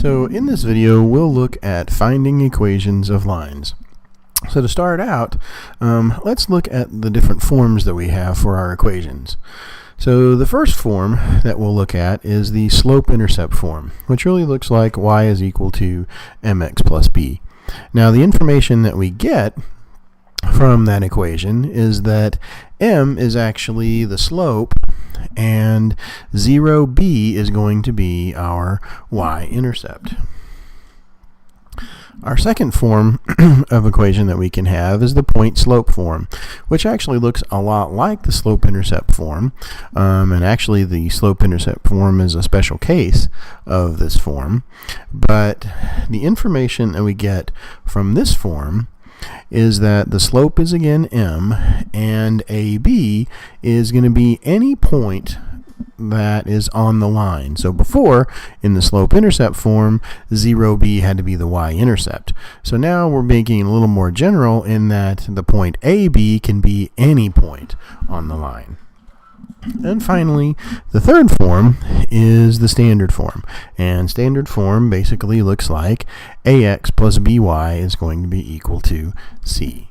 So in this video, we'll look at finding equations of lines. So to start out, let's look at the different forms that we have for our equations. So the first form that we'll look at is the slope-intercept form, which really looks like y is equal to mx plus b. Now the information that we get from that equation is that m is actually the slope and 0b is going to be our y-intercept. Our second form of equation that we can have is the point-slope form, which actually looks a lot like the slope-intercept form. And actually the slope-intercept form is a special case of this form. But the information that we get from this form is that the slope is again m, and AB is going to be any point that is on the line. So before, in the slope-intercept form, 0b had to be the y-intercept. So now we're making it a little more general in that the point AB can be any point on the line. And finally, the third form is the standard form. And standard form basically looks like ax plus by is going to be equal to c.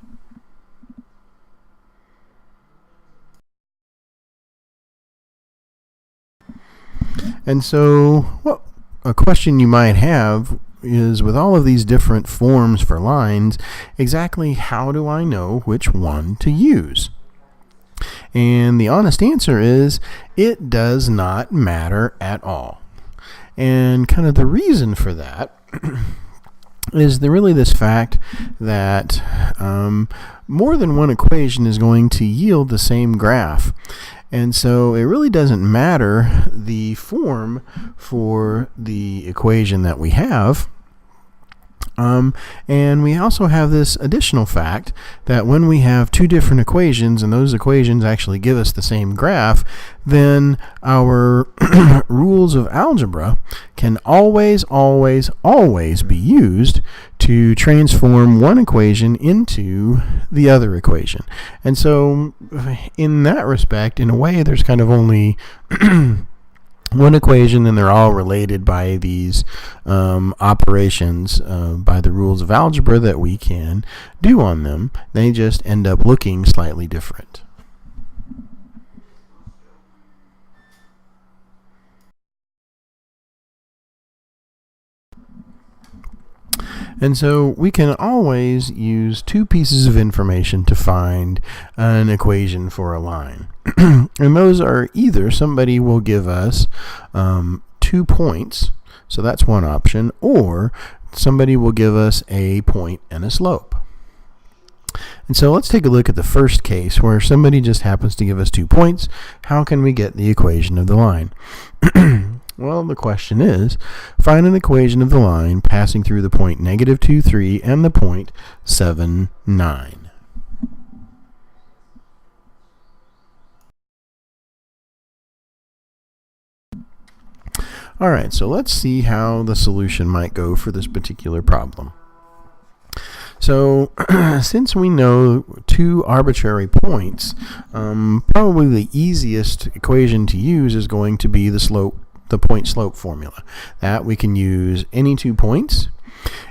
And so, well, a question you might have is, with all of these different forms for lines, exactly how do I know which one to use? And the honest answer is, it does not matter at all. And kind of the reason for that is really this fact that more than one equation is going to yield the same graph. And so it really doesn't matter the form for the equation that we have. And we also have this additional fact that when we have two different equations and those equations actually give us the same graph, then our rules of algebra can always be used to transform one equation into the other equation. And so in that respect, in a way, there's kind of only one equation, and they're all related by these operations, by the rules of algebra that we can do on them. They just end up looking slightly different. And so we can always use two pieces of information to find an equation for a line. And those are either somebody will give us 2 points, so that's one option, or somebody will give us a point and a slope. And so let's take a look at the first case where somebody just happens to give us 2 points. How can we get the equation of the line? Well, the question is, find an equation of the line passing through the point -2, 3 and the point 7, 9. All right, so let's see how the solution might go for this particular problem. So since we know 2 arbitrary points, probably the easiest equation to use is going to be the point-slope formula. That we can use any 2 points,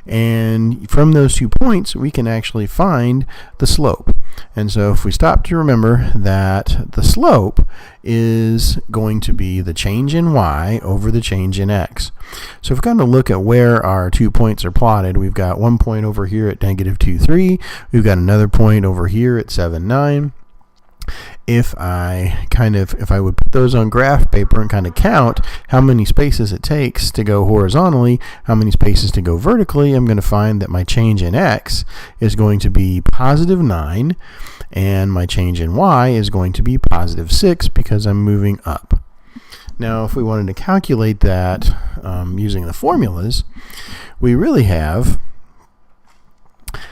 and from those 2 points we can actually find the slope. And so if we stop to remember that the slope is going to be the change in y over the change in x. So if we're going to look at where our 2 points are plotted, we've got one point over here at -2, 3. We've got another point over here at 7, 9. If I would put those on graph paper and kind of count how many spaces it takes to go horizontally, how many spaces to go vertically, I'm going to find that my change in x is going to be +9, and my change in y is going to be +6 because I'm moving up. Now, if we wanted to calculate that using the formulas, we really have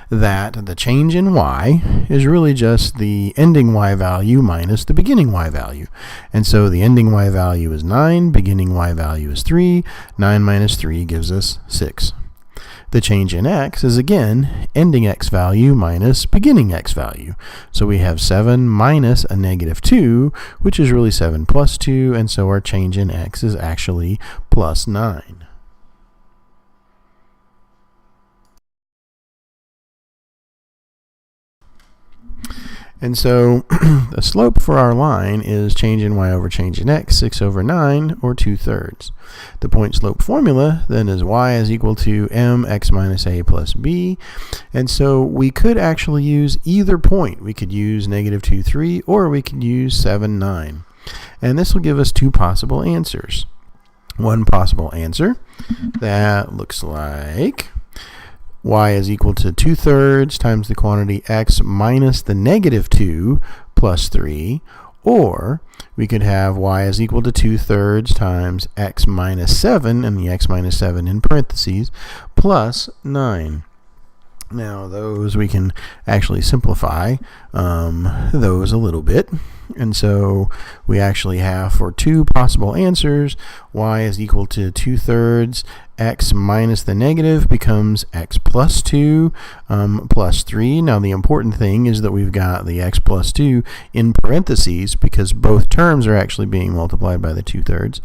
that the change in y is really just the ending y value minus the beginning y value. And so the ending y value is 9, beginning y value is 3, 9 minus 3 gives us 6. The change in x is again ending x value minus beginning x value. So we have 7 minus a -2, which is really 7 plus 2, and so our change in x is actually +9. And so the slope for our line is change in y over change in x, 6 over 9, or 2/3. The point slope formula then is y is equal to mx minus a plus b. And so we could actually use either point. We could use negative 2, 3, or we could use 7, 9. And this will give us two possible answers. One possible answer that looks like y is equal to 2/3 times the quantity x minus the negative 2 plus 3, or we could have y is equal to 2/3 times x minus 7, and the x minus 7 in parentheses, plus 9. Now those we can actually simplify those a little bit. And so we actually have, for two possible answers, y is equal to 2/3 x minus the negative becomes x plus 2 plus 3. Now the important thing is that we've got the x plus 2 in parentheses because both terms are actually being multiplied by the 2/3.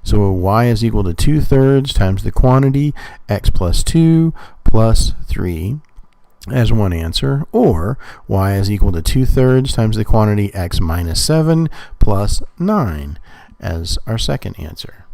So y is equal to 2/3 times the quantity x plus 2 plus 3 as one answer, or y is equal to 2/3 times the quantity x minus 7 plus 9 as our second answer.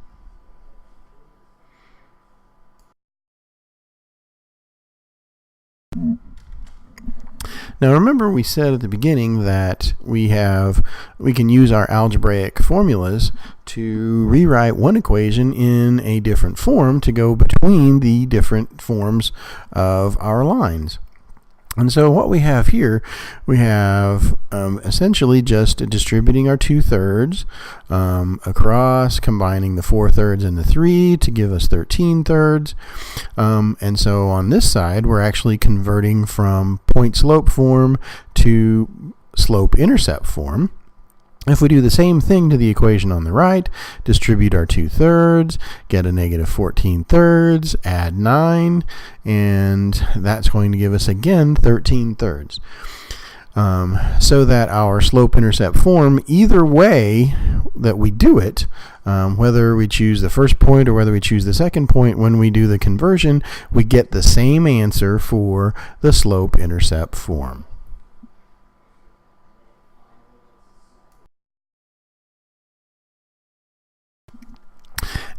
Now remember, we said at the beginning that we can use our algebraic formulas to rewrite one equation in a different form to go between the different forms of our lines. And so what we have here, we have essentially just distributing our 2/3 across, combining the 4/3 and the 3 to give us 13/3. And so on this side, we're actually converting from point-slope form to slope-intercept form. If we do the same thing to the equation on the right, distribute our 2/3, get a negative 14/3, add 9, and that's going to give us again 13/3. So that our slope-intercept form, either way that we do it, whether we choose the first point or whether we choose the second point, when we do the conversion, we get the same answer for the slope-intercept form.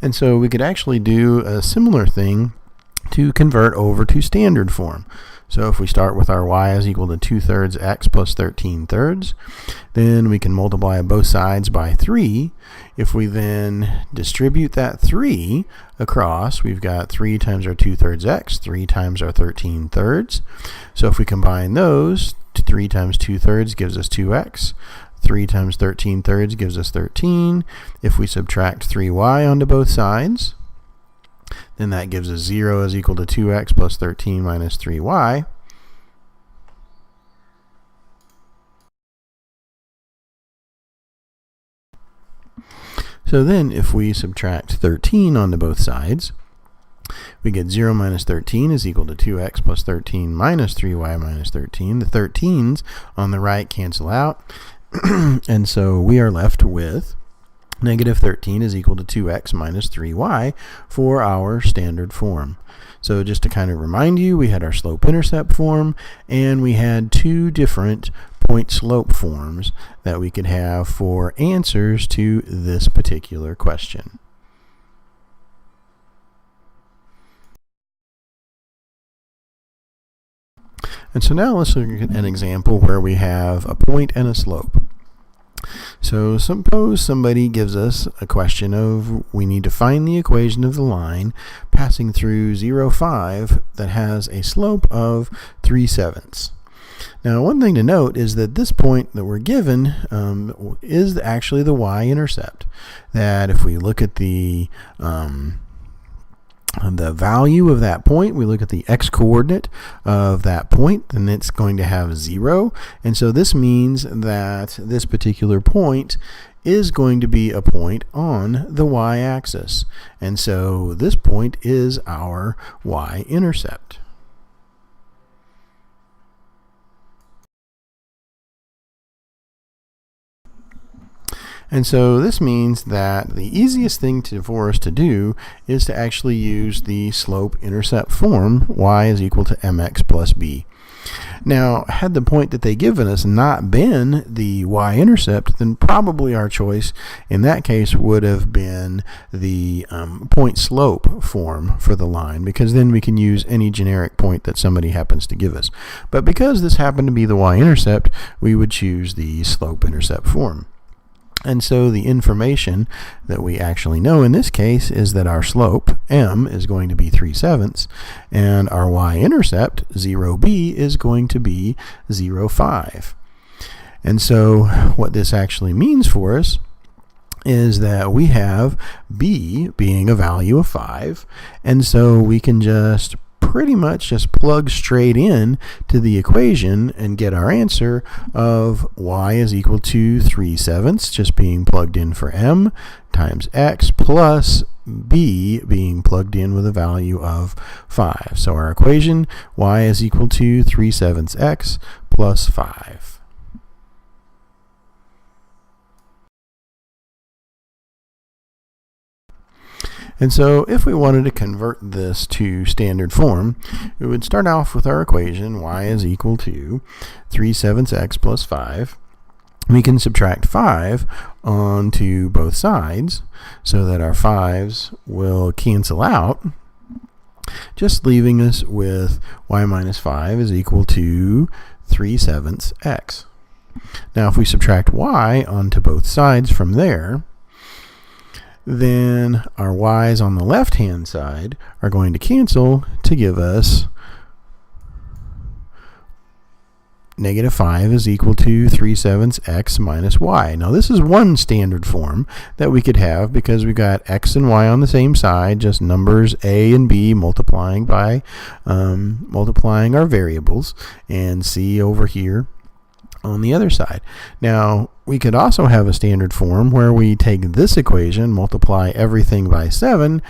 And so we could actually do a similar thing to convert over to standard form. So if we start with our y is equal to 2/3 x plus 13/3, then we can multiply both sides by 3. If we then distribute that 3 across, we've got 3 times our 2/3 x, 3 times our 13/3. So if we combine those, 3 times 2/3 gives us 2x. 3 times 13/3 gives us 13. If we subtract 3y onto both sides, then that gives us 0 is equal to 2x plus 13 minus 3y. So then if we subtract 13 onto both sides, we get 0 minus 13 is equal to 2x plus 13 minus 3y minus 13. The 13s on the right cancel out. And so we are left with negative 13 is equal to 2x minus 3y for our standard form. So just to kind of remind you, we had our slope-intercept form, and we had two different point-slope forms that we could have for answers to this particular question. And so now let's look at an example where we have a point and a slope. So suppose somebody gives us a question of we need to find the equation of the line passing through 0, 5 that has a slope of 3/7. Now one thing to note is that this point that we're given is actually the y-intercept. That if we look at the value of that point, we look at the x-coordinate of that point, then it's going to have 0. And so this means that this particular point is going to be a point on the y-axis. And so this point is our y-intercept. And so this means that the easiest thing for us to do is to actually use the slope-intercept form, y is equal to mx plus b. Now, had the point that they given us not been the y-intercept, then probably our choice in that case would have been the point slope form for the line, because then we can use any generic point that somebody happens to give us. But because this happened to be the y-intercept, we would choose the slope-intercept form. And so the information that we actually know in this case is that our slope, m, is going to be 3/7, and our y-intercept, 0b, is going to be 0.5. And so what this actually means for us is that we have b being a value of 5, and so we can just pretty much just plug straight in to the equation and get our answer of y is equal to 3/7, just being plugged in for m, times x, plus b being plugged in with a value of 5. So our equation, y is equal to 3/7 x plus 5. And so if we wanted to convert this to standard form, we would start off with our equation, y is equal to 3/7 x plus 5. We can subtract 5 onto both sides so that our 5's will cancel out, just leaving us with y minus 5 is equal to 3/7 x. Now if we subtract y onto both sides from there, then our y's on the left-hand side are going to cancel to give us -5 is equal to 3/7 x minus y. Now this is one standard form that we could have because we got x and y on the same side, just numbers a and b multiplying by multiplying our variables, and c over here on the other side. Now we could also have a standard form where we take this equation, multiply everything by 7,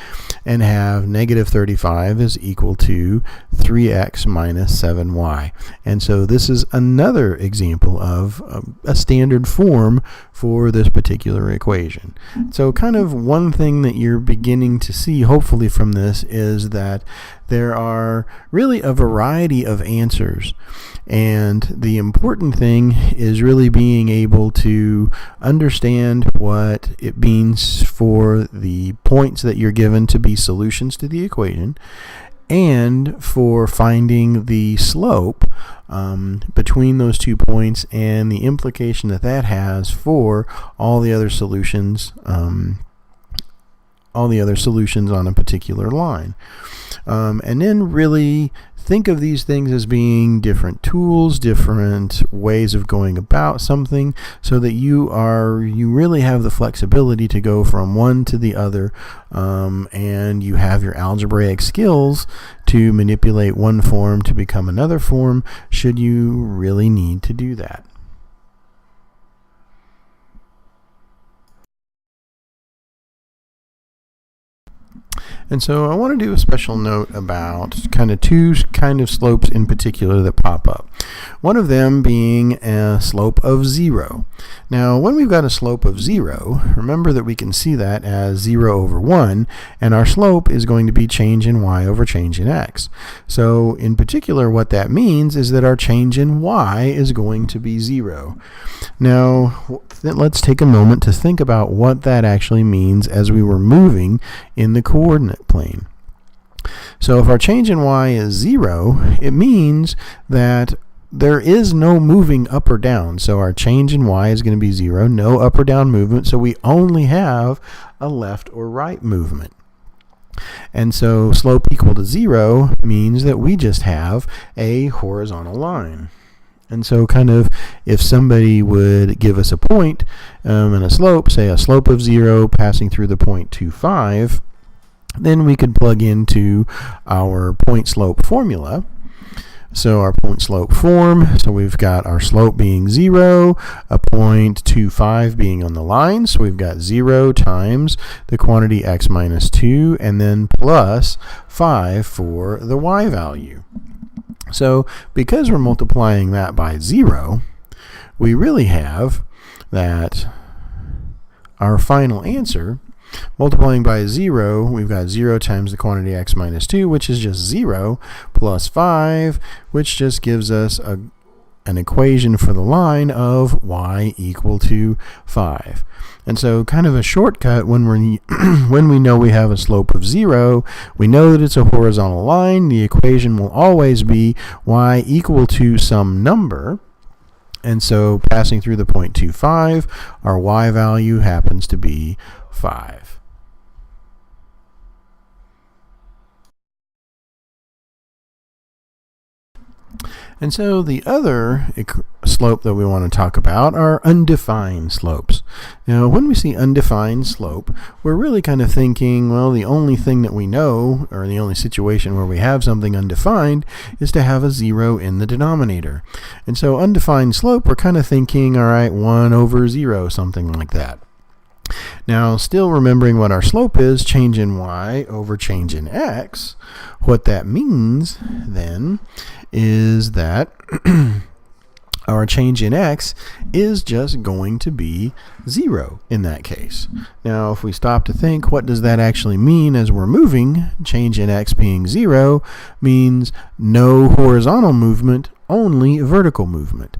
and have -35 is equal to 3x minus 7y. And so this is another example of a standard form for this particular equation. So kind of one thing that you're beginning to see hopefully from this is that there are really a variety of answers, and the important thing is really being able to understand what it means for the points that you're given to be solutions to the equation, and for finding the slope between those 2 points and the implication that that has for all the other solutions on a particular line. And then really think of these things as being different tools, different ways of going about something, so that you really have the flexibility to go from one to the other, and you have your algebraic skills to manipulate one form to become another form should you really need to do that. And so I want to do a special note about two kind of slopes in particular that pop up. One of them being a slope of 0. Now when we've got a slope of 0, remember that we can see that as 0 over 1, and our slope is going to be change in y over change in x. So in particular what that means is that our change in y is going to be 0. Now let's take a moment to think about what that actually means as we were moving in the coordinate plane. So if our change in y is 0, it means that there is no moving up or down. So our change in y is going to be 0, no up or down movement, so we only have a left or right movement. And so slope equal to 0 means that we just have a horizontal line. And so kind of if somebody would give us a point and a slope, say a slope of 0 passing through the point 2,5, then we could plug into our point slope formula. So our point slope form, so we've got our slope being 0, a point 2,5 being on the line, so we've got 0 times the quantity x minus 2, and then plus 5 for the y value. So because we're multiplying that by 0, we really have that our final answer Multiplying by 0, we've got 0 times the quantity x minus 2, which is just 0, plus 5, which just gives us an equation for the line of y equal to 5. And so kind of a shortcut when when we know we have a slope of 0, we know that it's a horizontal line. The equation will always be y equal to some number. And so passing through the point 25, our y value happens to be 5. And so the other slope that we want to talk about are undefined slopes. Now, when we see undefined slope, we're really kind of thinking, well, the only thing that we know, or the only situation where we have something undefined, is to have a 0 in the denominator. And so undefined slope, we're kind of thinking, all right, 1 over 0, something like that. Now, still remembering what our slope is, change in y over change in x, what that means then is that our change in x is just going to be 0 in that case. Now, if we stop to think, what does that actually mean as we're moving? Change in x being 0 means no horizontal movement, only vertical movement.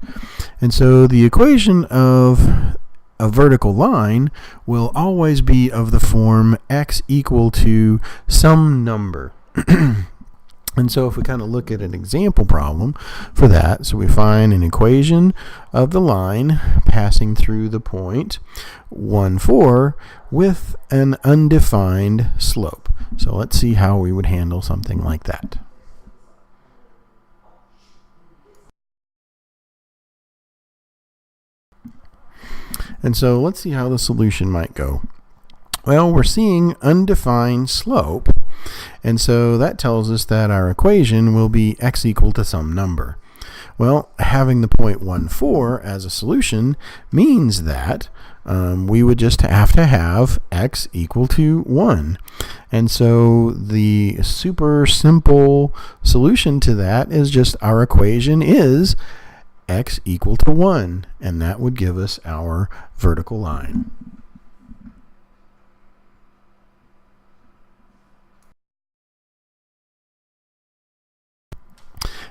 And so the equation of a vertical line will always be of the form x equal to some number. And so if we kind of look at an example problem for that, so we find an equation of the line passing through the point 1, 4 with an undefined slope. So let's see how we would handle something like that. And so let's see how the solution might go. Well, we're seeing undefined slope, and so that tells us that our equation will be x equal to some number. Well, having the point 1, 4 as a solution means that we would just have to have x equal to 1. And so the super simple solution to that is just our equation is x equal to 1, and that would give us our vertical line.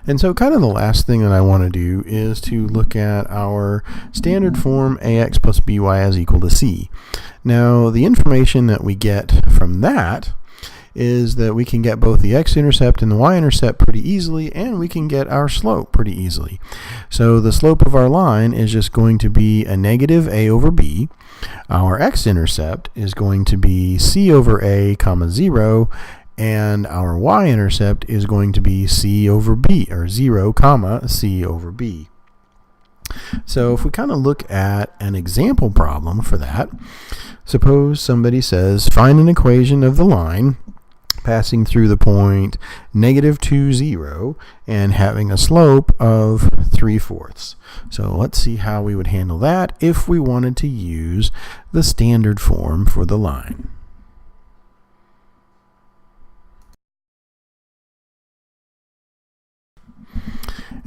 And so kind of the last thing that I want to do is to look at our standard form ax plus by is equal to c. Now, the information that we get from that is that we can get both the x-intercept and the y-intercept pretty easily, and we can get our slope pretty easily. So the slope of our line is just going to be a negative a over b. Our x-intercept is going to be c over a comma 0, and our y-intercept is going to be c over b, or 0 comma c over b. So if we kind of look at an example problem for that, suppose somebody says find an equation of the line passing through the point negative 2, 0 and having a slope of 3/4. So let's see how we would handle that if we wanted to use the standard form for the line.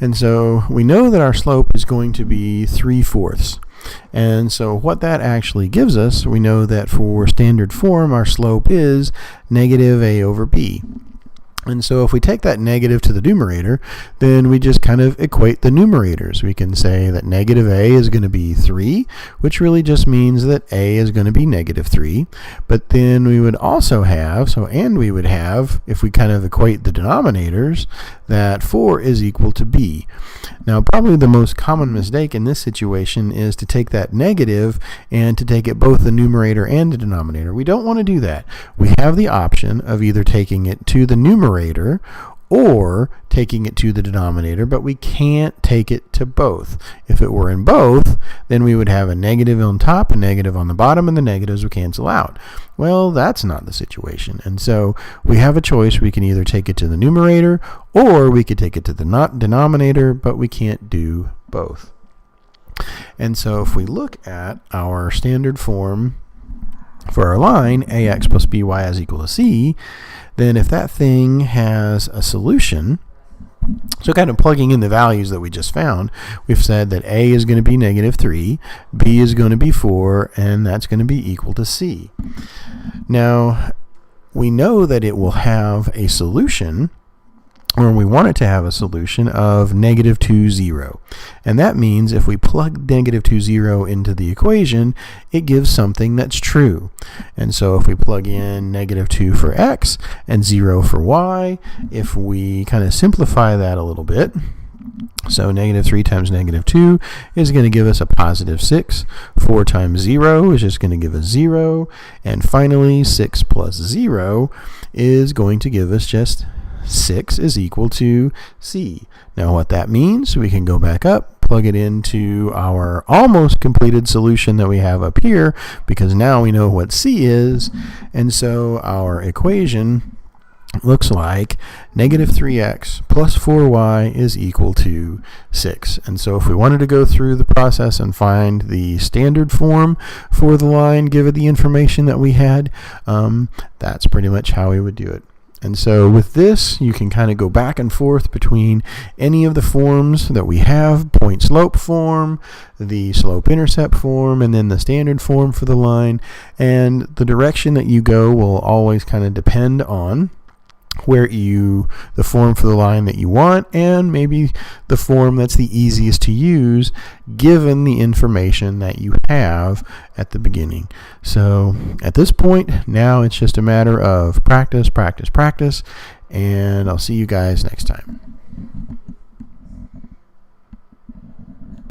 And so we know that our slope is going to be 3/4. And so what that actually gives us, we know that for standard form, our slope is negative a over b. And so if we take that negative to the numerator, then we just kind of equate the numerators. We can say that negative a is going to be 3, which really just means that a is going to be negative 3. But then we would also have, we would have, if we kind of equate the denominators, that 4 is equal to b. Now, probably the most common mistake in this situation is to take that negative and to take it both the numerator and the denominator. We don't want to do that. We have the option of either taking it to the numerator or taking it to the denominator, but we can't take it to both. If it were in both, then we would have a negative on top, a negative on the bottom, and the negatives would cancel out. Well, that's not the situation. And so we have a choice. We can either take it to the numerator or we could take it to the denominator, but we can't do both. And so if we look at our standard form for our line, ax plus by is equal to c, then if that thing has a solution, so kind of plugging in the values that we just found, we've said that a is going to be negative 3, b is going to be 4, and that's going to be equal to c. Now, we know that it will have a solution, or we want it to have a solution of -2, 0. And that means if we plug -2, 0 into the equation, it gives something that's true. And so if we plug in -2 for x and 0 for y, if we kind of simplify that a little bit, so -3 times -2 is going to give us a +6. 4 times 0 is just going to give us 0. And finally, 6 plus 0 is going to give us just 6 is equal to c. Now what that means, we can go back up, plug it into our almost completed solution that we have up here, because now we know what c is. And so our equation looks like -3x plus 4y is equal to 6. And so if we wanted to go through the process and find the standard form for the line given the information that we had, that's pretty much how we would do it. And so with this, you can kind of go back and forth between any of the forms that we have: point slope form, the slope intercept form, and then the standard form for the line. And the direction that you go will always kind of depend on the form for the line that you want, and maybe the form that's the easiest to use given the information that you have at the beginning. So at this point, now it's just a matter of practice, practice, practice, and I'll see you guys next time.